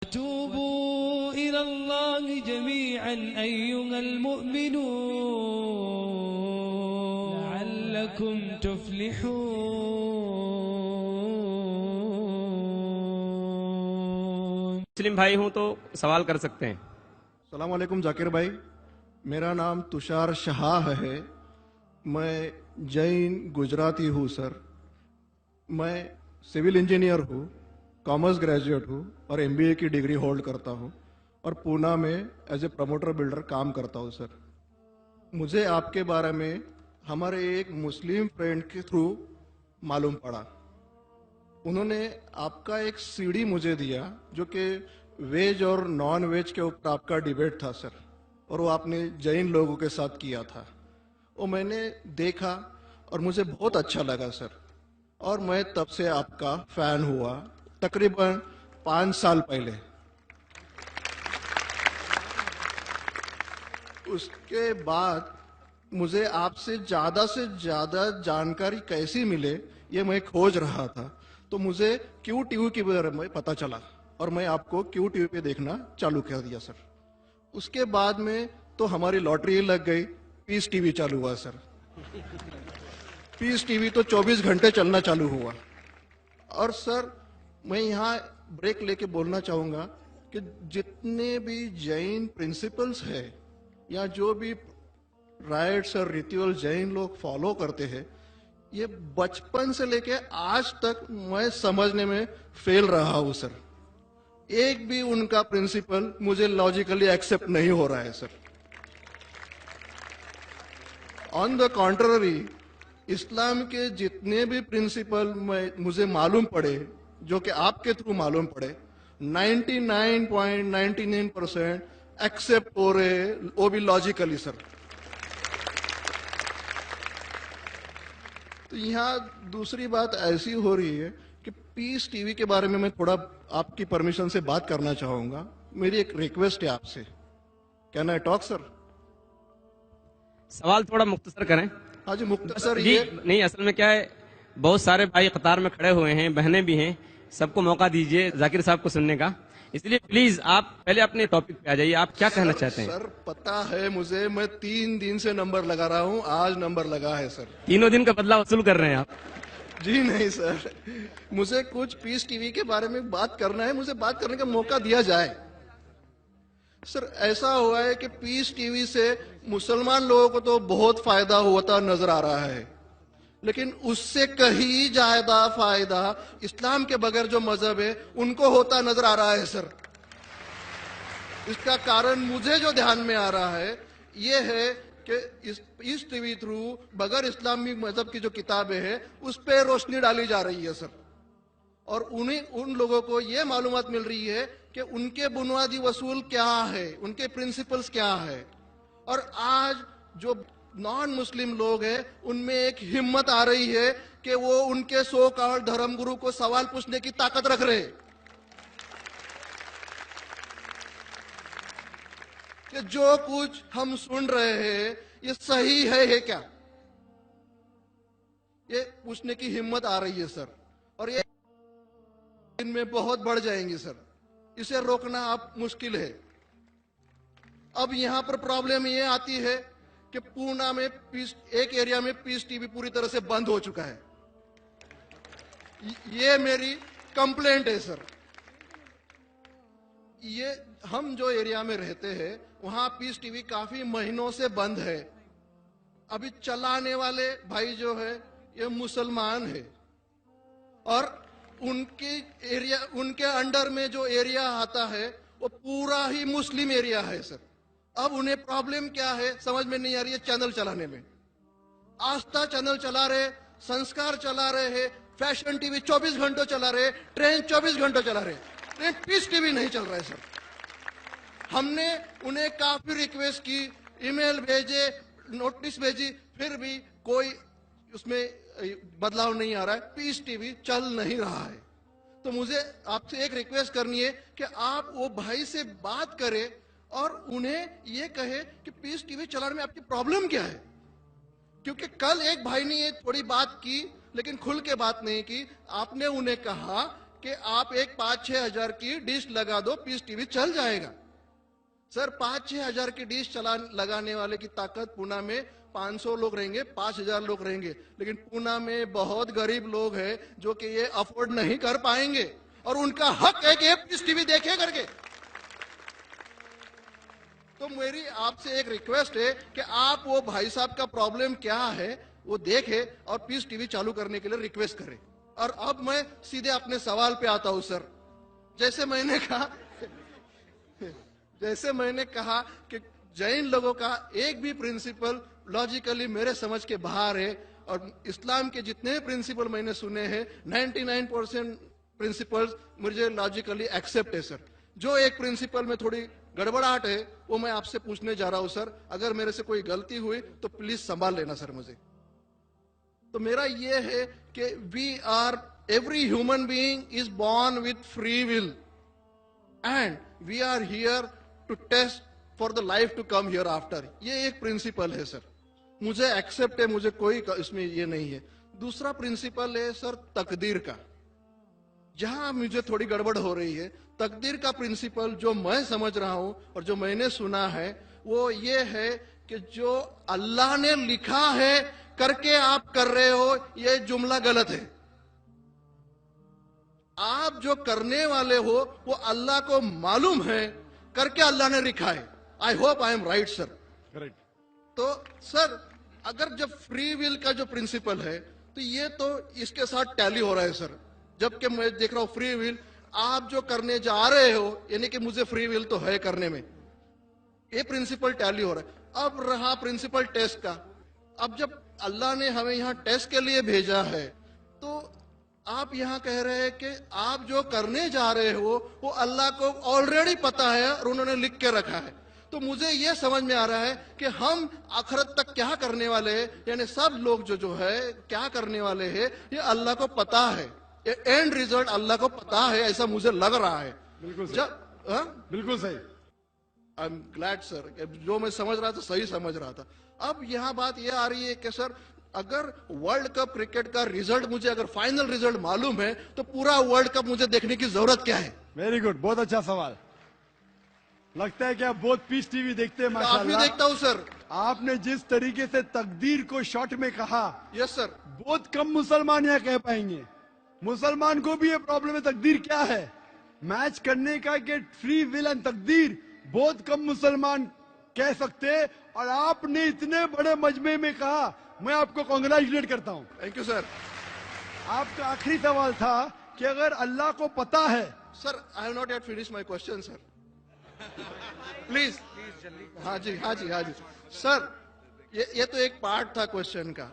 توبوا إلى الله جميعا أيها المؤمنون لعلكم تفلحون. مسلم بھائی ہوں تو سوال کر سکتے ہیں. السلام علیکم ذاکر بھائی، میرا نام تشار شہا ہے. میں جین گجراتی ہوں سر. میں سول انجینئر ہوں، کامرس گریجویٹ ہوں اور MBA کی ڈگری ہولڈ کرتا ہوں اور پونا میں ایز اے پروموٹر بلڈر کام کرتا ہوں سر. مجھے آپ کے بارے میں ہمارے ایک مسلم فرینڈ کے تھرو معلوم پڑا. انہوں نے آپ کا ایک CD مجھے دیا جو کہ ویج اور نان ویج کے اوپر آپ کا ڈیبیٹ تھا سر، اور وہ آپ نے جین لوگوں کے ساتھ کیا تھا. وہ میں نے دیکھا اور مجھے بہت اچھا لگا سر، اور میں تب سے آپ کا فین ہوا تقریباً 5 سال پہلے. اس کے بعد مجھے آپ سے زیادہ جانکاری کیسی ملے یہ میں کھوج رہا تھا، تو مجھے QTV کے بارے میں پتہ چلا اور میں آپ کو QTV پہ دیکھنا چالو کر دیا سر. اس کے بعد میں تو ہماری لاٹری لگ گئی، پیس TV چالو ہوا سر. پیس TV تو 24 گھنٹے چلنا چالو ہوا. اور سر میں یہاں بریک لے کے بولنا چاہوں گا کہ جتنے بھی جین پرنسپلز ہے یا جو بھی رائٹس اور ریچول جین لوگ فالو کرتے ہیں، یہ بچپن سے لے کے آج تک میں سمجھنے میں فیل رہا ہوں سر. ایک بھی ان کا پرنسپل مجھے لاجیکلی ایکسپٹ نہیں ہو رہا ہے سر. آن دا کانٹرری، اسلام کے جتنے بھی پرنسپل مجھے معلوم پڑے، جو کہ آپ کے تھرو معلوم پڑے، 99.99% ایکسپٹ ہو رہے، وہ بھی لاجیکلی سر. تو یہاں دوسری بات ایسی ہو رہی ہے کہ پیس TV کے بارے میں تھوڑا آپ کی پرمیشن سے بات کرنا چاہوں گا. میری ایک ریکویسٹ ہے آپ سے. کین آئی ٹاک سر؟ سوال تھوڑا مختصر کریں. ہاں جی مختصر جی یہ نہیں، اصل میں کیا ہے، بہت سارے بھائی قطار میں کھڑے ہوئے ہیں، بہنیں بھی ہیں، سب کو موقع دیجئے ذاکر صاحب کو سننے کا. اس لیے پلیز آپ پہلے اپنے ٹاپک پہ آ جائیے. آپ کیا کہنا چاہتے ہیں؟ سر پتا ہے مجھے، میں 3 دن سے نمبر لگا رہا ہوں، آج نمبر لگا ہے سر. 3 دن کا بدلہ وصول کر رہے ہیں آپ. جی نہیں سر، مجھے کچھ پیس TV کے بارے میں بات کرنا ہے، مجھے بات کرنے کا موقع دیا جائے. سر ایسا ہوا ہے کہ پیس TV سے مسلمان لوگوں کو تو بہت فائدہ ہوتا نظر آ رہا ہے، لیکن اس سے کہیں زیادہ فائدہ اسلام کے بغیر جو مذہب ہے ان کو ہوتا نظر آ رہا ہے سر. اس کا کارن مجھے جو دھیان میں آ رہا ہے یہ ہے کہ اس TV تھرو بغیر اسلامی مذہب کی جو کتابیں ہیں اس پہ روشنی ڈالی جا رہی ہے سر. اور ان لوگوں کو یہ معلومات مل رہی ہے کہ ان کے بنیادی اصول کیا ہے، ان کے پرنسپلز کیا ہے. اور آج جو نان مسلم لوگ ہیں ان میں ایک ہمت آ رہی ہے کہ وہ ان کے سو کالڈ دھرم گرو کو سوال پوچھنے کی طاقت رکھ رہے ہیں کہ جو کچھ ہم سن رہے ہیں یہ صحیح ہے کیا. یہ پوچھنے کی ہمت آ رہی ہے سر، اور یہ ان میں بہت بڑھ جائیں گی سر. اسے روکنا اب مشکل ہے. اب یہاں پر پرابلم یہ آتی ہے کہ پونا میں ایک ایریا میں پیس TV پوری طرح سے بند ہو چکا ہے. یہ میری کمپلینٹ ہے سر. یہ ہم جو ایریا میں رہتے ہیں وہاں پیس TV کافی مہینوں سے بند ہے. ابھی چلانے والے بھائی جو ہے یہ مسلمان ہے، اور ان کے انڈر میں جو ایریا آتا ہے وہ پورا ہی مسلم ایریا ہے سر. اب انہیں پرابلم کیا ہے سمجھ میں نہیں آ رہی ہے. چینل چلانے میں آستھا چینل چلا رہے، سنسکار چلا رہے ہیں، فیشن TV 24 گھنٹوں چلا رہے، ٹرین 24 گھنٹوں چلا رہے، لیکن پیس TV نہیں چل رہا ہے سر. ہم نے انہیں کافی ریکویسٹ کی، ای میل بھیجے، نوٹس بھیجی، پھر بھی کوئی اس میں بدلاؤ نہیں آ رہا ہے. پیس TV چل نہیں رہا ہے. تو مجھے آپ سے ایک ریکویسٹ کرنی ہے کہ آپ وہ بھائی سے بات کریں اور انہیں یہ کہے کہ پیس TV چلانے میں آپ کی پرابلم کیا ہے. کیونکہ کل ایک بھائی نے یہ تھوڑی بات کی لیکن کھل کے بات نہیں کی. آپ نے انہیں کہا کہ آپ ایک 5-6 ہزار کی ڈش لگا دو, پیس ٹی وی چل جائے گا. سر 5-6 ہزار کی ڈش لگانے والے کی طاقت پونا میں 500 لوگ رہیں گے, 5,000 لوگ رہیں گے, لیکن پونا میں بہت غریب لوگ ہیں جو کہ یہ افورڈ نہیں کر پائیں گے, اور ان کا حق ہے کہ یہ پیس ٹی وی دیکھے کر کے. تو میری آپ سے ایک ریکویسٹ ہے کہ آپ وہ بھائی صاحب کا پرابلم کیا ہے وہ دیکھیں اور پیس ٹی وی چالو کرنے کے لیے ریکویسٹ کریں. اور اب میں سیدھے اپنے سوال پہ آتا ہوں. سر جیسے میں نے کہا کہ جین لوگوں کا ایک بھی پرنسپل لاجیکلی میرے سمجھ کے باہر ہے, اور اسلام کے جتنے پرنسپل میں نے سنے ہیں 99% پرنسپلز مجھے لاجیکلی ایکسپٹ ہے. سر جو ایک پرنسپل میں تھوڑی گڑبڑاہٹ ہے وہ میں آپ سے پوچھنے جا رہا ہوں. سر اگر میرے سے کوئی غلطی ہوئی تو پلیز سنبھال لینا سر مجھے. تو میرا یہ ہے کہ every human being is born with free will, and we are here to test for the life to come hereafter. یہ ایک پرنسپل ہے سر, مجھے ایکسپٹ ہے, مجھے کوئی اس میں یہ نہیں ہے. دوسرا پرنسپل ہے سر تقدیر کا, جہاں مجھے تھوڑی گڑبڑ ہو رہی ہے. تقدیر کا پرنسپل جو میں سمجھ رہا ہوں اور جو میں نے سنا ہے وہ یہ ہے کہ جو اللہ نے لکھا ہے کر کے آپ کر رہے ہو, یہ جملہ غلط ہے. آپ جو کرنے والے ہو وہ اللہ کو معلوم ہے کر کے اللہ نے لکھا ہے. I hope I am right sir. تو سر اگر جب فری ول کا جو پرنسپل ہے تو یہ تو اس کے ساتھ ٹیلی ہو رہا ہے سر, جبکہ میں دیکھ رہا ہوں فری ول آپ جو کرنے جا رہے ہو, یعنی کہ مجھے فری ول تو ہے کرنے میں, یہ پرنسپل ٹیلی ہو رہا ہے. اب رہا پرنسپل ٹیسٹ کا. اب جب اللہ نے ہمیں یہاں ٹیسٹ کے لیے بھیجا ہے تو آپ یہاں کہہ رہے ہیں کہ آپ جو کرنے جا رہے ہو وہ اللہ کو آلریڈی پتا ہے اور انہوں نے لکھ کے رکھا ہے. تو مجھے یہ سمجھ میں آ رہا ہے کہ ہم آخرت تک کیا کرنے والے ہیں, یعنی سب لوگ جو ہے کیا کرنے والے ہیں یہ اللہ کو پتا ہے, یہ اینڈ ریزلٹ اللہ کو پتا ہے, ایسا مجھے لگ رہا ہے. بالکل صحیح. آئی ایم گلیڈ سر, جو میں سمجھ رہا تھا صحیح سمجھ رہا تھا. اب یہاں بات یہ آ رہی ہے کہ سر اگر ورلڈ کپ کرکٹ کا ریزلٹ مجھے اگر فائنل ریزلٹ معلوم ہے تو پورا ورلڈ کپ مجھے دیکھنے کی ضرورت کیا ہے؟ ویری گڈ, بہت اچھا سوال. لگتا ہے کہ آپ بہت پیس ٹی وی دیکھتے ہیں. کافی دیکھتا ہوں سر. آپ نے جس طریقے سے تقدیر کو شارٹ میں کہا, یس سر, بہت کم مسلمان یہ کہہ پائیں گے. مسلمان کو بھی یہ پرابلم ہے تقدیر کیا ہے میچ کرنے کا, کہ فری ول اینڈ تقدیر بہت کم مسلمان کہہ سکتے, اور آپ نے اتنے بڑے مجمع میں کہا. میں آپ کو کانگریچولیٹ کرتا ہوں. Thank you sir. آپ کا آخری سوال تھا کہ اگر اللہ کو پتا ہے. Sir I have not yet finish my question sir, please. ہاں جی ہاں جی ہاں جی سر, یہ تو ایک پارٹ تھا کوشچن کا.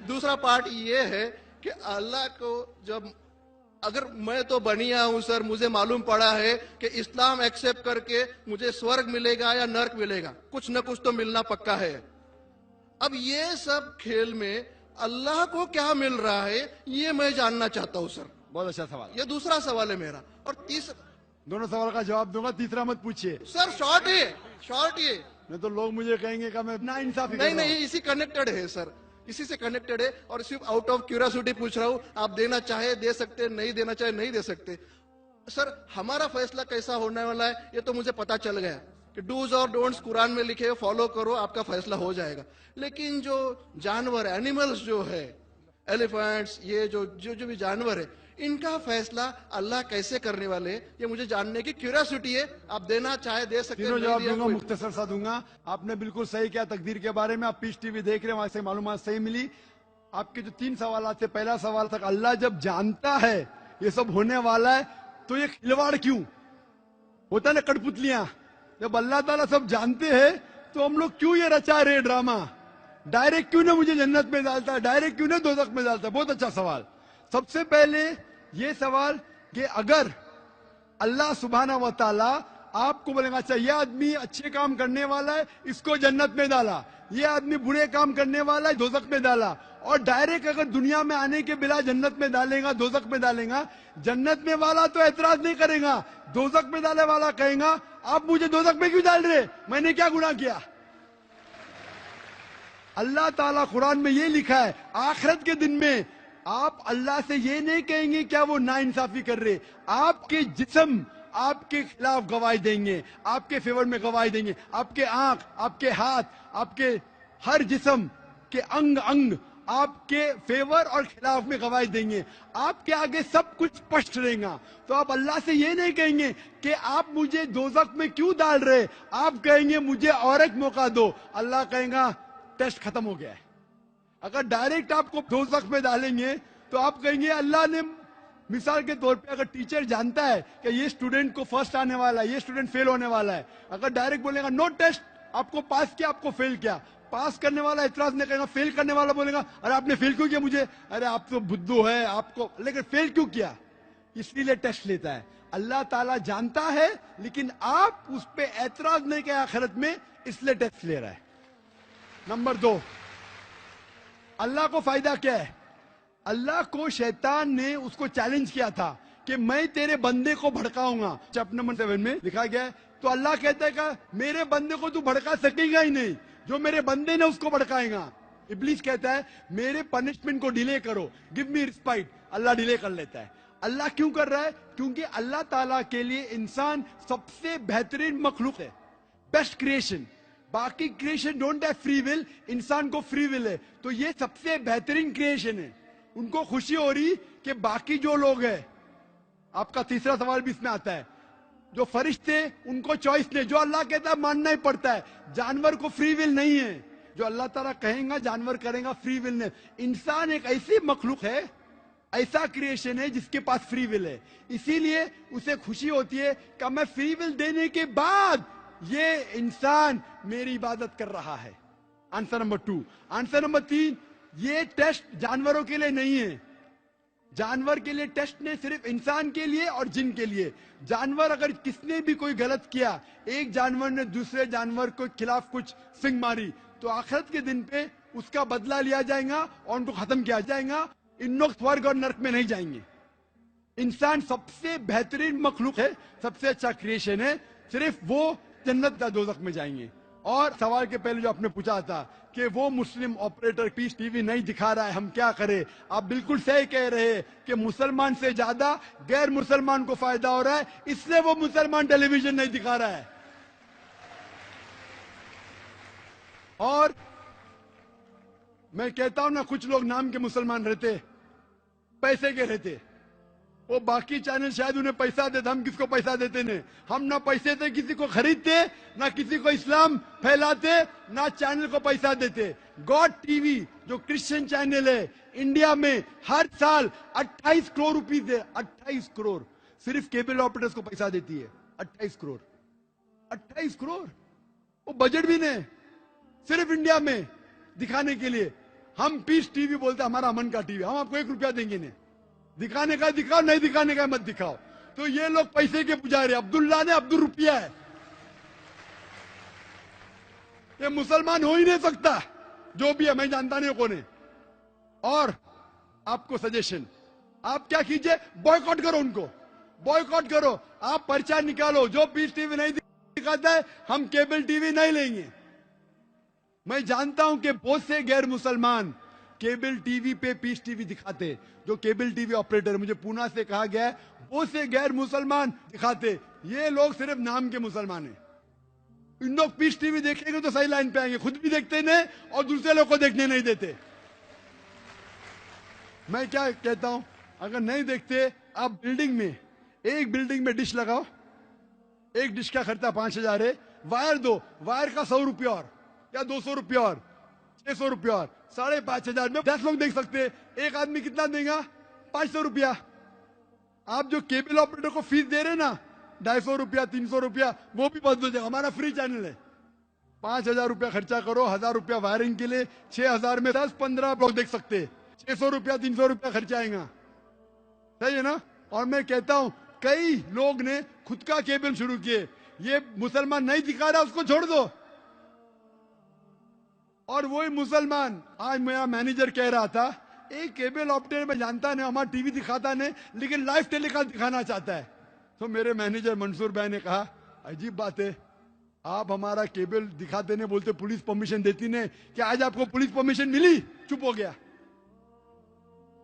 دوسرا پارٹ یہ ہے کہ اللہ کو جب اگر میں تو بنیا ہوں سر, مجھے معلوم پڑا ہے کہ اسلام ایکسپٹ کر کے مجھے سورگ ملے گا یا نرک ملے گا, کچھ نہ کچھ تو ملنا پکا ہے. اب یہ سب کھیل میں اللہ کو کیا مل رہا ہے یہ میں جاننا چاہتا ہوں سر. بہت اچھا سوال. یہ دوسرا سوال ہے میرا. اور تیسرا, دونوں سوال کا جواب دوں گا, تیسرا مت پوچھیے سر. شارٹ یہ نہیں تو لوگ مجھے کہیں گے کہ میں نا انصافی. نہیں, اسی کنیکٹڈ ہے سر, اسی سے کنیکٹڈ ہے. اور صرف آؤٹ آف کیوریوسٹی پوچھ رہا ہوں, آپ دینا چاہے دے سکتے, نہیں دینا چاہے نہیں دے سکتے. سر ہمارا فیصلہ کیسا ہونے والا ہے یہ تو مجھے پتا چل گیا کہ ڈوز اور ڈونٹس قرآن میں لکھے, فالو کرو, آپ کا فیصلہ ہو جائے گا. لیکن جو جانور اینیملز جو ہے, ایلیفینٹس, یہ جو بھی جانور ہے, ان کا فیصلہ اللہ کیسے کرنے والے ہیں یہ مجھے جاننے کی کیوریوسٹی ہے. آپ دینا چاہے دے سکتے ہیں. تینوں جواب دوں گا, مختصر سا دوں گا. آپ نے بالکل صحیح کیا تقدیر کے بارے میں. آپ پیس ٹی وی دیکھ رہے ہیں, وہاں سے معلومات صحیح ملی. آپ کے جو 3 سوالات تھے, پہلا سوال تھا اللہ جب جانتا ہے یہ سب ہونے والا ہے تو یہ کھلواڑ کیوں ہوتا ہے نا, کٹ پتلیاں. جب اللہ تعالیٰ سب جانتے ہیں تو ہم لوگ کیوں یہ رچا رہے ڈرامہ, ڈائریکٹ کیوں نہ مجھے جنت میں ڈالتا ہے, ڈائریکٹ کیوں نہ دوزخ میں ڈالتا ہے. بہت اچھا سوال. سب سے پہلے یہ سوال کہ اگر اللہ سبحانہ و تعالیٰ آپ کو بولے گا اچھا یہ آدمی اچھے کام کرنے والا ہے اس کو جنت میں ڈالا, یہ آدمی برے کام کرنے والا ہے دوزخ میں ڈالا, اور ڈائریکٹ اگر دنیا میں آنے کے بلا جنت میں ڈالے گا دوزخ میں ڈالے گا, جنت میں والا تو اعتراض نہیں کرے گا, دوزخ میں ڈالے والا کہے گا آپ مجھے دوزخ میں کیوں ڈال رہے, میں نے کیا گناہ کیا. اللہ تعالیٰ قرآن میں یہ لکھا ہے آخرت کے دن میں آپ اللہ سے یہ نہیں کہیں گے کیا وہ ناانصافی کر رہے. آپ کے جسم آپ کے خلاف گواہی دیں گے, آپ کے فیور میں گواہی دیں گے. آپ کے آنکھ, آپ کے ہاتھ, آپ کے ہر جسم کے انگ آپ کے فیور اور خلاف میں گواہی دیں گے. آپ کے آگے سب کچھ اسپشٹ رہے گا. تو آپ اللہ سے یہ نہیں کہیں گے کہ آپ مجھے دوزخ میں کیوں ڈال رہے, آپ کہیں گے مجھے اور ایک موقع دو. اللہ کہے گا ٹیسٹ ختم ہو گیا ہے. اگر ڈائریکٹ آپ کو دوزخ میں ڈالیں گے تو آپ کہیں گے اللہ نے, مثال کے طور پہ اگر ٹیچر جانتا ہے کہ یہ اسٹوڈنٹ کو فرسٹ آنے والا ہے, یہ اسٹوڈنٹ فیل ہونے والا ہے, اگر ڈائریکٹ بولے گا نو ٹیسٹ, آپ کو پاس کیا, آپ کو فیل کیا, پاس کرنے والا اعتراض نہیں کرے گا, فیل کرنے والا بولے گا ارے آپ نے فیل کیوں کیا مجھے, ارے آپ تو بدھو ہے آپ کو, لیکن فیل کیوں کیا, اس لیے ٹیسٹ لیتا ہے. اللہ تعالیٰ جانتا ہے لیکن آپ اس پہ اعتراض نہیں کیا آخرت میں, اس لیے ٹیسٹ لے رہا ہے. نمبر 2, اللہ کو فائدہ کیا ہے. اللہ کو شیطان نے اس کو چیلنج کیا تھا کہ میں تیرے بندے کو بھڑکاؤں گا. چیپٹر نمبر 7 میں لکھا گیا ہے. تو اللہ کہتا ہے کہ میرے بندے کو تو بھڑکا سکے گا ہی نہیں, جو میرے بندے نے اس کو بھڑکائے گا. ابلیس کہتا ہے میرے پنشمنٹ کو ڈیلے کرو, گیو می رسپائٹ. اللہ ڈیلے کر لیتا ہے. اللہ کیوں کر رہا ہے؟ کیونکہ اللہ تعالیٰ کے لیے انسان سب سے بہترین مخلوق ہے, بیسٹ کریشن. باقی creation don't have free will, انسان کو فری ول ہے. تو یہ سب سے بہترین کریشن ہے. ان کو خوشی ہو رہی کہ باقی جو لوگ ہیں, آپ کا تیسرا سوال بھی اس میں آتا ہے, جو فرشتے ان کو چوائس نہیں, جو اللہ کہتا ہے ماننا ہی پڑتا ہے. جانور کو فری ول نہیں ہے, جو اللہ تعالیٰ کہیں گا جانور کریں گا, فری ول نہیں. انسان ایک ایسی مخلوق ہے, ایسا کریشن ہے جس کے پاس فری ول ہے. اسی لیے اسے خوشی ہوتی ہے کہ میں فری ول دینے کے بعد یہ انسان میری عبادت کر رہا ہے. Answer number 2. آنسر نمبر 3, یہ ٹیسٹ جانوروں کے لیے نہیں ہے. جانور کے لیے ٹیسٹ نہیں, صرف انسان کے لیے اور جن کے لیے. جانور اگر کس نے بھی کوئی غلط کیا, ایک جانور نے دوسرے جانور کو خلاف کچھ سنگ ماری, تو آخرت کے دن پہ اس کا بدلہ لیا جائے گا اور ان کو ختم کیا جائے گا. ان لوگ سورگ اور نرک میں نہیں جائیں گے. انسان سب سے بہترین مخلوق ہے, سب سے اچھا کریشن ہے, صرف وہ جنت یا دوزخ میں جائیں گے. اور سوال کے پہلے جو آپ نے پوچھا تھا کہ وہ مسلم آپریٹر پیس ٹی وی نہیں دکھا رہا ہے, ہم کیا کریں, آپ بالکل صحیح کہہ رہے ہیں کہ مسلمان سے زیادہ غیر مسلمان کو فائدہ ہو رہا ہے, اس لیے وہ مسلمان ٹیلی ویژن نہیں دکھا رہا ہے. اور میں کہتا ہوں نا, کچھ لوگ نام کے مسلمان رہتے, پیسے کے رہتے, وہ باقی چینل شاید انہیں پیسہ دیتے, ہم کس کو پیسہ دیتے نہیں. ہم نہ پیسے سے کسی کو خریدتے, نہ کسی کو اسلام پھیلاتے, نہ چینل کو پیسہ دیتے. گاڈ ٹی وی جو کرسچن چینل ہے انڈیا میں ہر سال 28 کروڑ روپیز ہے, 28 کروڑ صرف کیبل آپریٹرز کو پیسہ دیتی ہے. 28 کروڑ, 28 کروڑ, وہ بجٹ بھی نہیں صرف انڈیا میں دکھانے کے لیے. ہم پیس ٹی وی بولتے ہمارا امن کا ٹی وی, ہم آپ کو 1 روپیہ دیں گے نہیں. دکھانے کا دکھاؤ, نہیں دکھانے کا مت دکھاؤ. تو یہ لوگ پیسے کے پجاری, عبداللہ نے عبد الروپیہ ہے. یہ مسلمان ہو ہی نہیں سکتا, جو بھی ہے, میں جانتا نہیں کون ہے. اور آپ کو سجیشن, آپ کیا کیجئے, بوائیکاٹ کرو ان کو, بوائیکاٹ کرو. آپ پرچہ نکالو, جو پیس ٹی وی نہیں دکھاتا ہے ہم کیبل ٹی وی نہیں لیں گے. میں جانتا ہوں کہ بہت سے غیر مسلمان کیبل ٹی وی پہ پیس ٹی وی دکھاتے, جو کیبل ٹی وی آپریٹر, مجھے پونا سے کہا گیا ہے بہت سے غیر مسلمان دکھاتے. یہ لوگ صرف نام کے مسلمان ہیں. ان لوگ پیس ٹی وی دیکھیں گے تو صحیح لائن پہ آئیں گے, خود بھی دیکھتے نہیں اور دوسرے لوگ کو دیکھنے نہیں دیتے. میں کیا کہتا ہوں, اگر نہیں دیکھتے, آپ بلڈنگ میں, ایک بلڈنگ میں ڈش لگاؤ, ایک ڈش کا خرچہ 5,000 ہے, وائر دو, وائر کا 100 روپیہ اور یا 200 روپیہ اور 600 روپیہ اور 5,500 میں 10 لوگ دیکھ سکتے. ایک آدمی کتنا دے گا, 500 روپیہ. آپ جو کیبل آپریٹر کو فیس دے رہے نا 250 روپیہ 300 روپیہ, وہ بھی بند ہو جائے گا. ہمارا فری چینل ہے. 5,000 روپیہ خرچہ کرو, 1,000 روپیہ وائرنگ کے لیے, 6,000 میں 10-15 لوگ دیکھ سکتے. 600 روپیہ 300 روپیہ خرچہ آئے گا, صحیح ہے نا. اور میں کہتا ہوں کئی لوگ نے خود کا کیبل شروع کیے, یہ مسلمان نہیں دکھا رہا, اس کو چھوڑ دو. اور وہی مسلمان, آج میرا مینیجر کہہ رہا تھا, ایک کیبل آپریٹر میں جانتا نہیں, ہمارا ٹی وی دکھاتا نہیں, لیکن لائیو ٹیلی کاسٹ دکھانا چاہتا ہے. تو میرے مینیجر منصور بھائی نے کہا عجیب بات ہے, آپ ہمارا کیبل دکھاتے نہیں, بولتے پولیس پرمیشن دیتی نہیں, کہ آج آپ کو پولیس پرمیشن ملی؟ چپ ہو گیا.